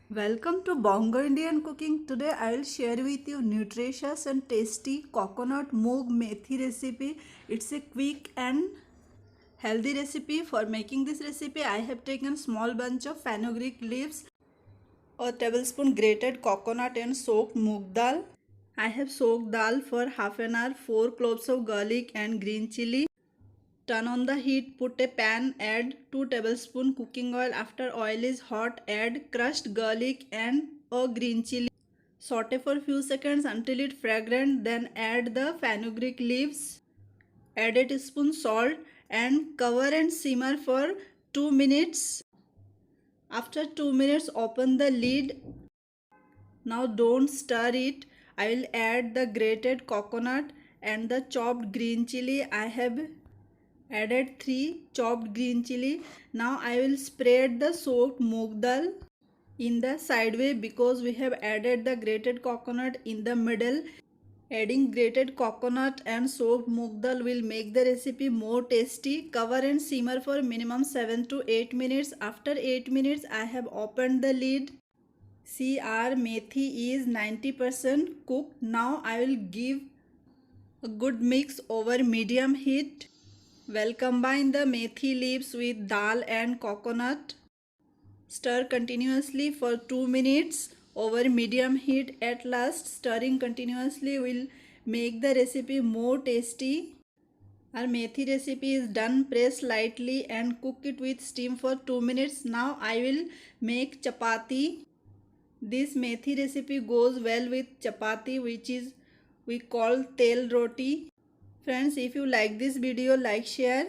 Welcome to Bongo Indian Cooking. Today I will share with you nutritious and tasty coconut moong methi recipe. It's a quick and healthy recipe. For making this recipe, I have taken small bunch of fenugreek leaves, a tablespoon grated coconut and soaked moong dal. I have soaked dal for half an hour, 4 cloves of garlic and green chili. Turn on the heat, put a pan, add 2 tablespoons cooking oil. After oil is hot, add crushed garlic and a green chili. Saute for few seconds until it fragrant, then add the fenugreek leaves. Add a teaspoon salt and cover and simmer for 2 minutes. After 2 minutes, open the lid. Now don't stir it. I will add the grated coconut and the chopped green chili. I have added 3 chopped green chili. Now I will spread the soaked moong dal in the sideway because we have added the grated coconut in the middle. Adding grated coconut and soaked moong dal will make the recipe more tasty. Cover and simmer for minimum 7 to 8 minutes. After 8 minutes I have opened the lid. See, our methi is 90% cooked. Now I will give a good mix over medium heat. Well, combine the methi leaves with dal and coconut. Stir continuously for 2 minutes over medium heat. At last, stirring continuously will make the recipe more tasty. Our methi recipe is done. Press lightly and cook it with steam for 2 minutes. Now I will make chapati. This methi recipe goes well with chapati, which is we call tel roti. Friends, if you like this video, like, share.